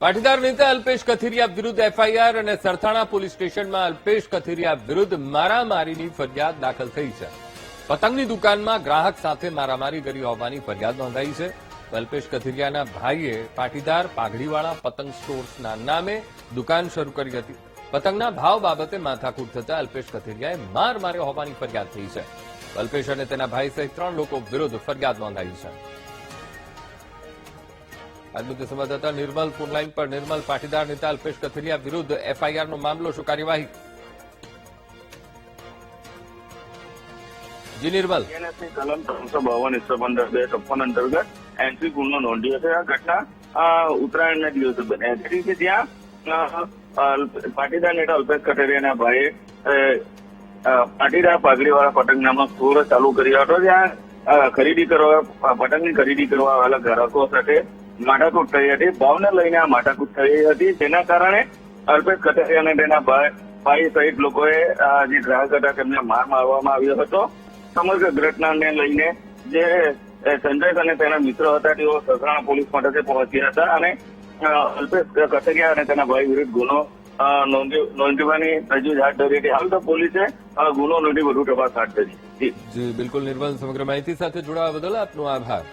પાટીદાર નેતા અલ્પેશ કથિરિયા વિરુદ્ધ એફઆઈઆર અને સરથાણા પોલીસ સ્ટેશનમાં અલ્પેશ કથિરિયા વિરુદ્ધ મારામારીની ફરિયાદ દાખલ થઈ છે. પતંગની દુકાનમાં ગ્રાહક સાથે મારામારી કરી હોવાની ફરિયાદ નોંધાઈ છે. અલ્પેશ કથિરિયાના ભાઈએ પાટીદાર પાઘડીવાળા પતંગ સ્ટોર્સના નામે દુકાન શરૂ કરી હતી. પતંગના ભાવ બાબતે માથાકૂટ થતા અલ્પેશ કથિરિયાએ માર માર્યો હોવાની ફરિયાદ થઈ છે. અલ્પેશ અને તેના ભાઈ સહિત 3 લોકો વિરુદ્ધ ફરિયાદ નોંધાઈ છે. આજ મુદ્દે સંવાદદાતા નિર્મલ ફોનલાઈન પર. નિર્મલ, પાટીદાર નેતા અલ્પેશ કથિરિયા વિરુદ્ધ એફઆઈઆરનો મામલો, શું કાર્યવાહી? જી નિર્મલ. કલમ 352 અંતર્ગત એન્ટ્રી ગુનો નોંધ્યો છે. આ ઘટના ઉત્તરાયણના દિવસે બની હતી કે જ્યાં પાટીદાર નેતા અલ્પેશ કથિરિયાના ભાઈએ પાટીદાર પાઘડીવાળા પતંગ નામનો સ્ટોર ચાલુ કર્યો હતો. જ્યાં પતંગની ખરીદી કરવા આવેલા ગ્રાહકો સાથે માથાકૂટ થઈ હતી. ભાવને લઈને આ માથાકૂટ થઈ હતી, જેના કારણે અલ્પેશ કથિરિયા અને તેના ભાઈ સહિત લોકોએ જે ગ્રાહક હતા તેમને માર મારવામાં આવ્યો હતો. સમગ્ર ઘટનાને લઈને જે સંજય અને તેના મિત્રો હતા તેઓ સરથાણા પોલીસ મથકે પહોંચ્યા હતા અને અલ્પેશ કથિરિયા અને તેના ભાઈ વિરુદ્ધ ગુનો નોંધવાની તજવીજ હાથ ધરી હતી. હાલ તો પોલીસે ગુનો નોંધી વધુ તપાસ હાથ ધરી. જી બિલકુલ નિર્મલ, સમગ્ર માહિતી સાથે જોડાવા બદલ આપનો આભાર.